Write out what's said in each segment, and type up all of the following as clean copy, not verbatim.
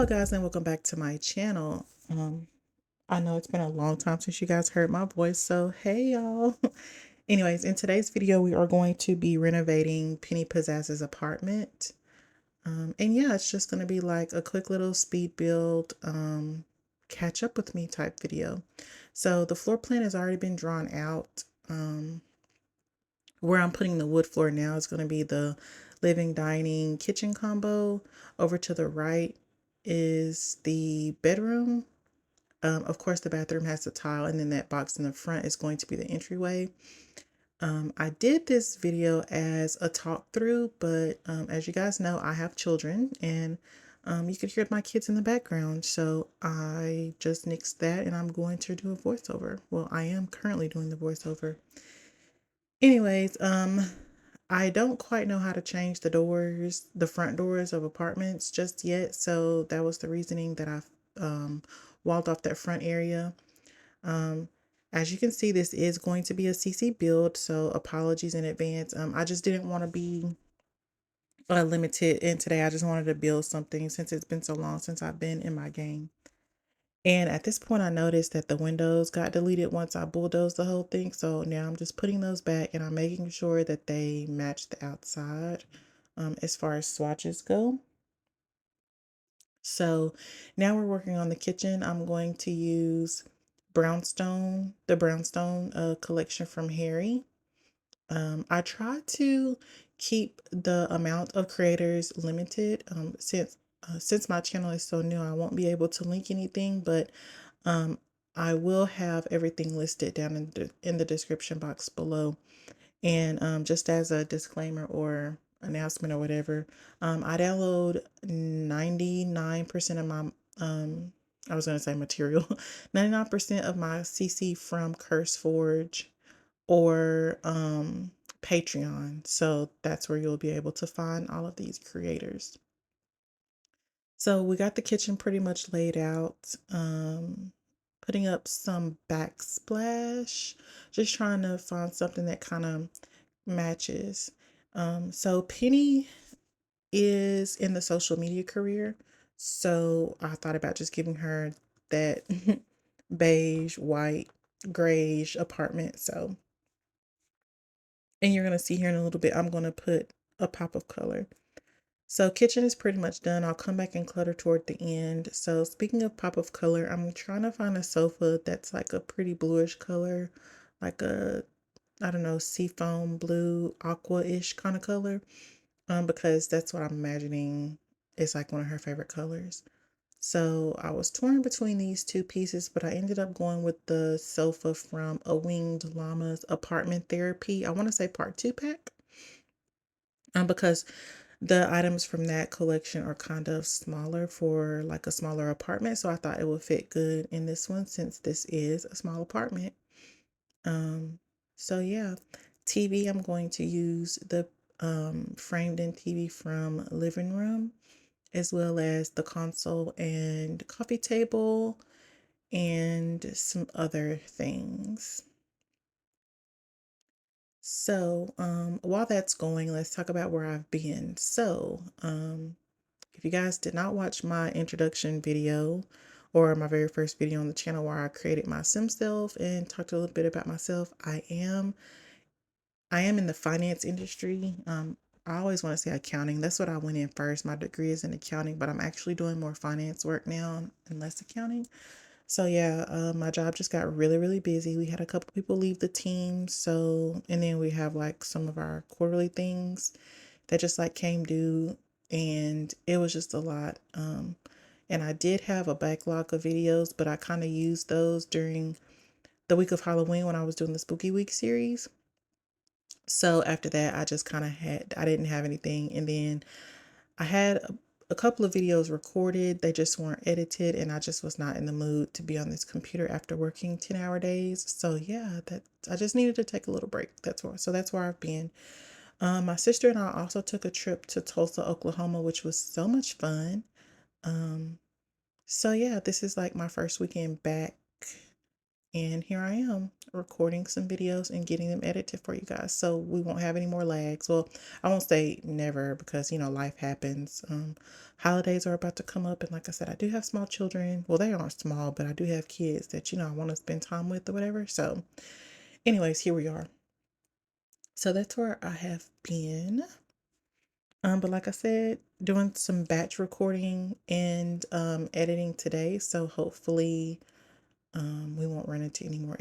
Hello guys and welcome back to my channel. I know it's been a long time since you guys heard my voice, so hey y'all. Anyways, in today's video we are going to be renovating Penny Pizzazz's apartment. And yeah, it's just going to be like a quick little speed build, catch up with me type video. So the floor plan has already been drawn out. Where I'm putting the wood floor now is going to be the living, dining, kitchen combo. Over to the right is the bedroom. Of course, the bathroom has the tile, and then that box in the front is going to be the entryway. I did this video as a talk through, but as you guys know, I have children, and you can hear my kids in the background. So I just nixed that, and I'm going to do a voiceover. Well, I am currently doing the voiceover. Anyways, I don't quite know how to change the doors, the front doors of apartments just yet. So that was the reasoning that I walled off that front area. Um, as you can see, this is going to be a CC build, so apologies in advance. I just didn't want to be limited, and today I just wanted to build something since it's been so long since I've been in my game. And at this point, I noticed that the windows got deleted once I bulldozed the whole thing. So now I'm just putting those back and I'm making sure that they match the outside as far as swatches go. So now we're working on the kitchen. I'm going to use the Brownstone collection from HeyHarrie. I try to keep the amount of creators limited since my channel is so new. I won't be able to link anything, but um, I will have everything listed down in the description box below. And just as a disclaimer or announcement or whatever, I download 99% of my I was gonna say material, 99% of my CC from CurseForge or Patreon. So that's where you'll be able to find all of these creators. So we got the kitchen pretty much laid out. Putting up some backsplash, just trying to find something that kind of matches. So Penny is in the social media career. So I thought about just giving her that beige, white, grayish apartment. So, and you're going to see here in a little bit, I'm going to put a pop of color. So kitchen is pretty much done. I'll come back and clutter toward the end. So speaking of pop of color, I'm trying to find a sofa that's like a pretty bluish color, like a, I don't know, seafoam blue, aqua-ish kind of color. Because that's what I'm imagining is like one of her favorite colors. So I was torn between these two pieces, but I ended up going with the sofa from A Winged Llama's Apartment Therapy. I want to say part 2 pack. Because the items from that collection are kind of smaller for like a smaller apartment. So I thought it would fit good in this one since this is a small apartment. So yeah, TV, I'm going to use the framed in TV from Livin Rum, as well as the console and coffee table and some other things. So while that's going, let's talk about where I've been. So if you guys did not watch my introduction video or my very first video on the channel where I created my sim self and talked a little bit about myself, I am in the finance industry. I always want to say accounting. That's what I went in first. My degree is in accounting, but I'm actually doing more finance work now and less accounting. So yeah, my job just got really, really busy. We had a couple people leave the team. So, and then we have like some of our quarterly things that just like came due, and it was just a lot. And I did have a backlog of videos, but I kind of used those during the week of Halloween when I was doing the Spooky Week series. So after that, I just kind of I didn't have anything. And then I had a couple of videos recorded. They just weren't edited. And I just was not in the mood to be on this computer after working 10-hour days. So yeah, I just needed to take a little break. So that's where I've been. My sister and I also took a trip to Tulsa, Oklahoma, which was so much fun. So yeah, this is like my first weekend back And here I am recording some videos and getting them edited for you guys. So we won't have any more lags. Well, I won't say never because, you know, life happens. Holidays are about to come up. And like I said, I do have small children. Well, they aren't small, but I do have kids that, you know, I want to spend time with or whatever. So anyways, here we are. So that's where I have been. But like I said, doing some batch recording and editing today. So hopefully we won't run into any more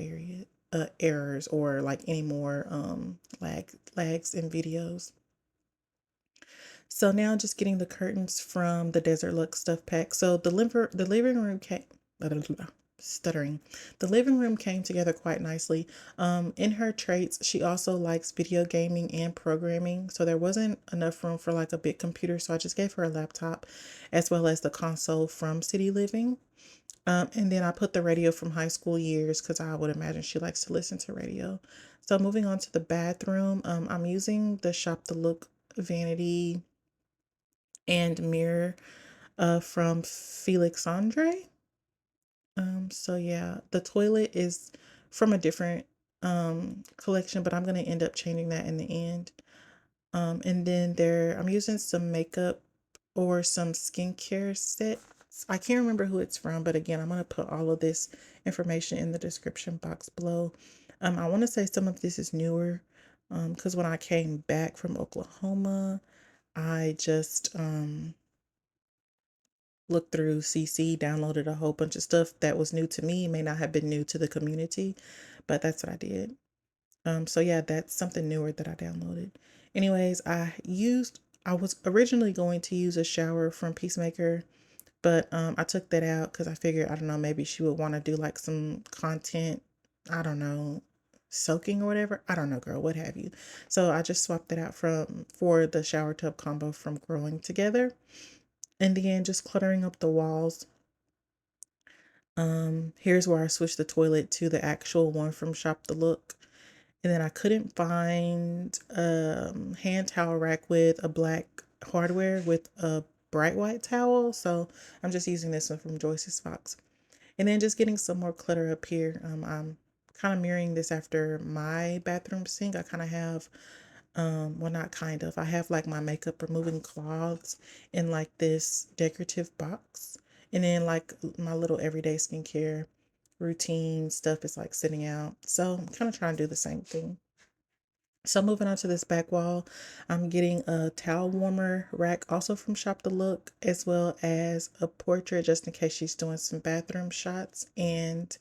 errors or like any more lags in videos. So now just getting the curtains from the Desert Luxe stuff pack. So the living room came stuttering. The living room came together quite nicely. In her traits, she also likes video gaming and programming. So there wasn't enough room for like a big computer. So I just gave her a laptop as well as the console from City Living. And then I put the radio from high school years because I would imagine she likes to listen to radio. So moving on to the bathroom, I'm using the Shop the Look vanity and mirror from Felix Andre. So yeah, the toilet is from a different collection, but I'm gonna end up changing that in the end. And then I'm using some makeup or some skincare sets. I can't remember who it's from, but again, I'm gonna put all of this information in the description box below. I want to say some of this is newer, because when I came back from Oklahoma, I just looked through CC, downloaded a whole bunch of stuff that was new to me. It may not have been new to the community, but that's what I did. So yeah, that's something newer that I downloaded. Anyways, I was originally going to use a shower from Peacemaker, but I took that out because I figured, I don't know, maybe she would want to do like some content, I don't know, soaking or whatever. I don't know, girl, what have you. So I just swapped it out for the shower tub combo from Growing Together. And then just cluttering up the walls. Here's where I switched the toilet to the actual one from Shop the Look. And then I couldn't find hand towel rack with a black hardware with a bright white towel. So I'm just using this one from Joyce's Fox. And then just getting some more clutter up here. I'm kind of mirroring this after my bathroom sink. I kind of have, well, not kind of, I have like my makeup removing cloths in like this decorative box. And then like my little everyday skincare routine stuff is like sitting out. So I'm kind of trying to do the same thing. So moving on to this back wall, I'm getting a towel warmer rack also from Shop the Look, as well as a portrait just in case she's doing some bathroom shots, and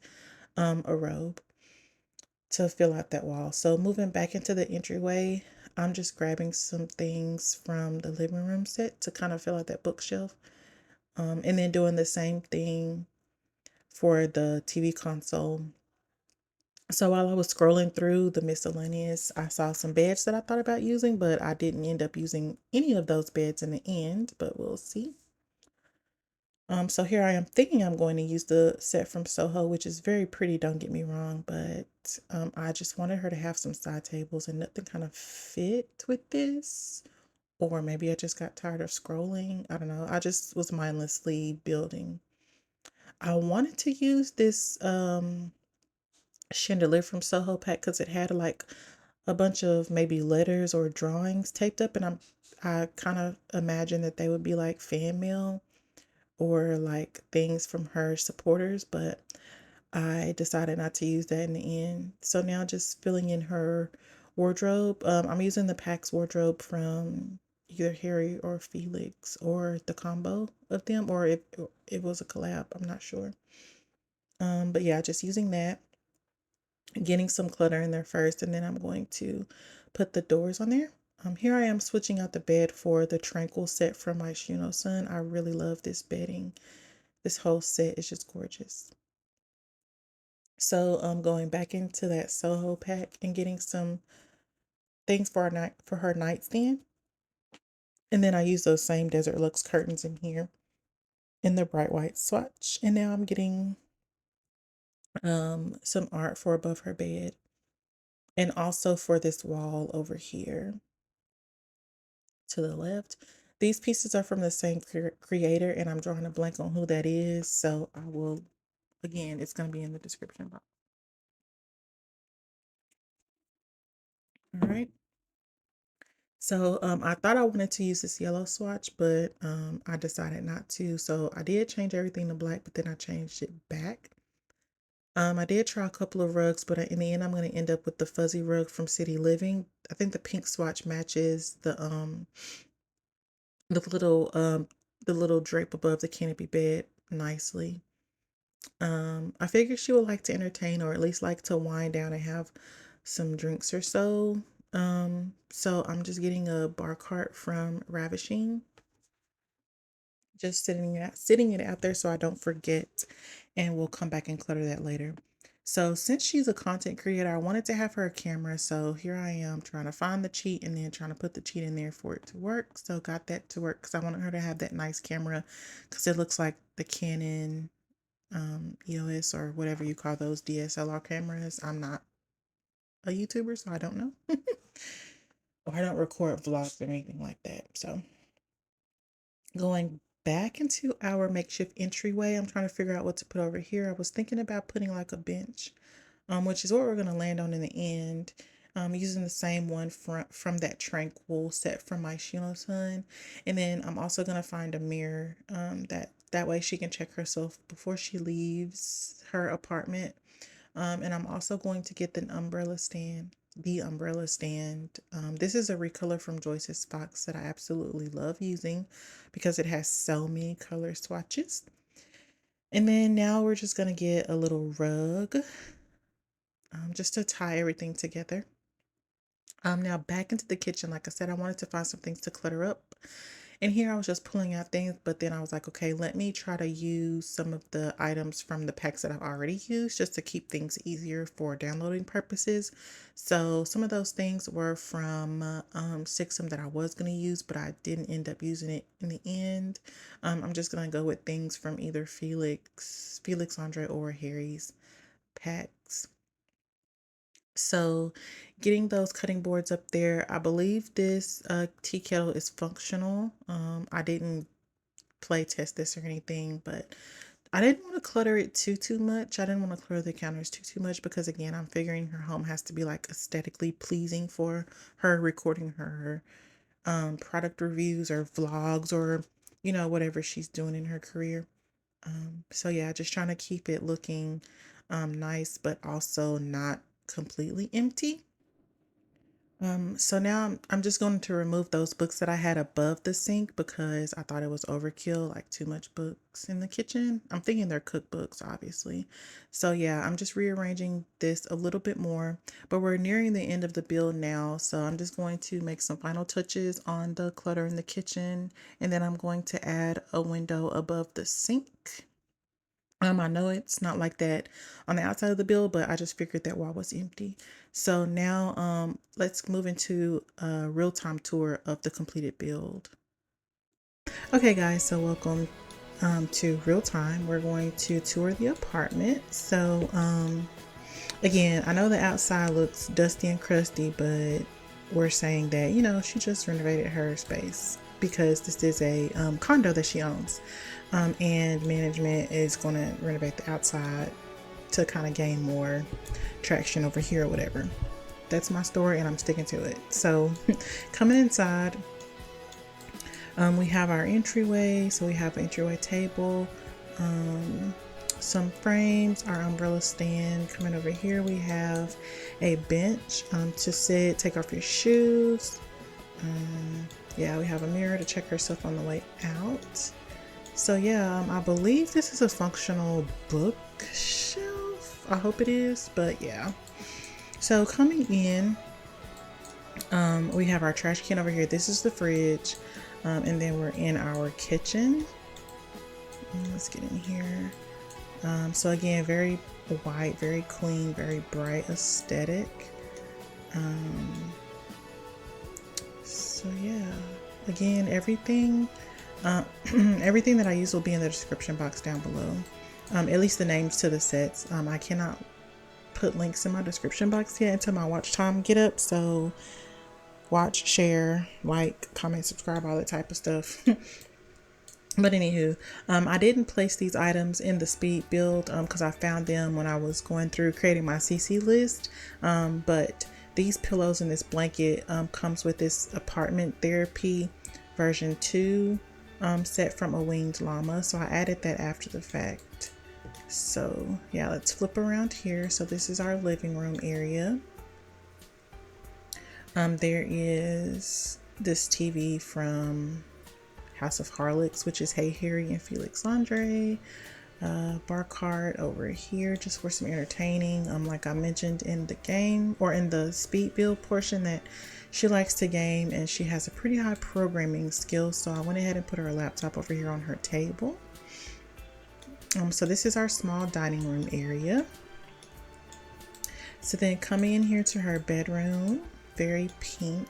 a robe to fill out that wall. So moving back into the entryway, I'm just grabbing some things from the living room set to kind of fill out that bookshelf. And then doing the same thing for the TV console. So while I was scrolling through the miscellaneous, I saw some beds that I thought about using, but I didn't end up using any of those beds in the end, but we'll see. So here I am thinking I'm going to use the set from Soho, which is very pretty, don't get me wrong, but I just wanted her to have some side tables and nothing kind of fit with this. Or maybe I just got tired of scrolling. I don't know. I just was mindlessly building. I wanted to use this chandelier from Soho pack because it had like a bunch of maybe letters or drawings taped up, and I kind of imagine that they would be like fan mail or like things from her supporters, but I decided not to use that in the end. So now just filling in her wardrobe. I'm using the PAX wardrobe from either Harry or Felix or the combo of them, or if it was a collab, I'm not sure. But yeah, just using that, getting some clutter in there first, and then I'm going to put the doors on there. Here I am switching out the bed for the Tranquil set from my Myshuno son. I really love this bedding. This whole set is just gorgeous. So I'm going back into that Soho pack and getting some things for her nightstand. And then I use those same Desert Luxe curtains in here in the bright white swatch. And now I'm getting some art for above her bed and also for this wall over here to the left. These pieces are from the same creator, and I'm drawing a blank on who that is. So I will, again, it's going to be in the description box. All right. So I thought I wanted to use this yellow swatch, but I decided not to. So I did change everything to black, but then I changed it back. I did try a couple of rugs, but in the end, I'm going to end up with the fuzzy rug from City Living. I think the pink swatch matches the little drape above the canopy bed nicely. I figured she would like to entertain or at least like to wind down and have some drinks or so. So I'm just getting a bar cart from Ravishing, just sitting it out there so I don't forget, and we'll come back and clutter that later. So since she's a content creator, I wanted to have her a camera. So here I am trying to find the cheat and then trying to put the cheat in there for it to work. So got that to work because I wanted her to have that nice camera because it looks like the Canon EOS or whatever you call those DSLR cameras. I'm not a YouTuber, so I don't know. Or I don't record vlogs or anything like that. So going back into our makeshift entryway, I'm trying to figure out what to put over here. I was thinking about putting like a bench, which is what we're going to land on in the end. Using the same one from that Tranquil set from Myshuno son. And then I'm also going to find a mirror that way she can check herself before she leaves her apartment. And I'm also going to get the umbrella stand. This is a recolor from Joyce's Fox that I absolutely love using because it has so many color swatches. And then now we're just going to get a little rug just to tie everything together. Now back into the kitchen. Like I said, I wanted to find some things to clutter up. And here I was just pulling out things, but then I was like, okay, let me try to use some of the items from the packs that I've already used just to keep things easier for downloading purposes. So some of those things were from Sixum that I was going to use, but I didn't end up using it in the end. I'm just going to go with things from either Felix Andre, or Harry's packs. So getting those cutting boards up there, I believe this tea kettle is functional. I didn't play test this or anything, but I didn't want to clutter it too much. I didn't want to clutter the counters too much because again, I'm figuring her home has to be like aesthetically pleasing for her recording her product reviews or vlogs or whatever she's doing in her career. So yeah, just trying to keep it looking nice, but also not completely empty. So now I'm just going to remove those books that I had above the sink because I thought it was overkill, like too much books in the kitchen. I'm thinking they're cookbooks, obviously. So yeah, I'm just rearranging this a little bit more, but we're nearing the end of the build now. So I'm just going to make some final touches on the clutter in the kitchen, and then I'm going to add a window above the sink. I know it's not like that on the outside of the build, but I just figured that wall was empty. So now let's move into a real-time tour of the completed build. Okay guys, so welcome to real time. We're going to tour the apartment. So again, I know the outside looks dusty and crusty, but we're saying that, she just renovated her space because this is a condo that she owns. And management is going to renovate the outside to kind of gain more traction over here or whatever. That's my story and I'm sticking to it. So coming inside, we have our entryway. So we have an entryway table, some frames, our umbrella stand. Coming over here, we have a bench to sit, take off your shoes. Yeah, we have a mirror to check herself on the way out. So yeah, I believe this is a functional bookshelf. I hope it is, but yeah. So coming in, we have our trash can over here. This is the fridge, and then we're in our kitchen. Let's get in here. So again, very white, very clean, very bright aesthetic. So yeah, again, everything that I use will be in the description box down below. At least the names to the sets. I cannot put links in my description box yet until my watch time get up. So watch, share, like, comment, subscribe, all that type of stuff. But anywho, I didn't place these items in the speed build because I found them when I was going through creating my CC list. But these pillows and this blanket comes with this apartment therapy version 2 set from a winged llama, so I added that after the fact. So yeah, let's flip around here. So this is our living room area. There is this TV from HouseofHarlix, which is HeyHarrie and Felix Lingerie. Bar cart over here just for some entertaining. Like I mentioned in the game or in the speed build portion, that she likes to game and she has a pretty high programming skill, so I went ahead and put her laptop over here on her table. So this is our small dining room area. So then coming in here to her bedroom, very pink,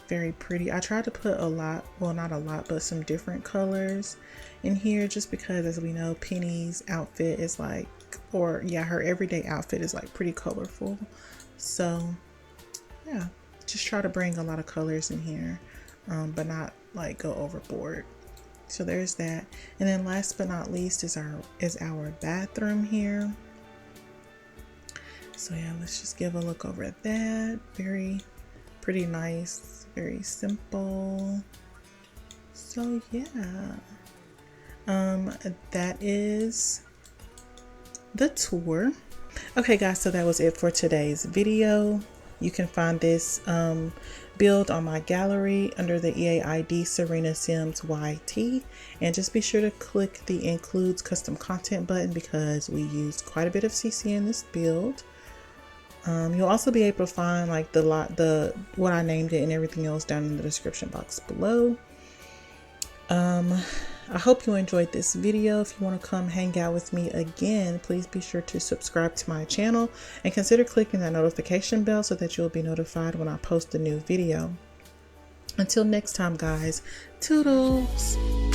very pretty. I tried to put a lot, well not a lot, but some different colors in here, just because, as we know, Penny's outfit is like, or yeah, her everyday outfit is like pretty colorful. So yeah, just try to bring a lot of colors in here, but not like go overboard. So there's that. And then last but not least is our bathroom here. So yeah, let's just give a look over at that. Very pretty nice, very simple. So yeah, that is the tour. Okay guys, so that was it for today's video. You can find this build on my gallery under the EAID SirenaSimsYT, and just be sure to click the includes custom content button because we used quite a bit of CC in this build. You'll also be able to find like what I named it and everything else down in the description box below. I hope you enjoyed this video. If you want to come hang out with me again, please be sure to subscribe to my channel and consider clicking that notification bell so that you'll be notified when I post a new video. Until next time guys, toodles!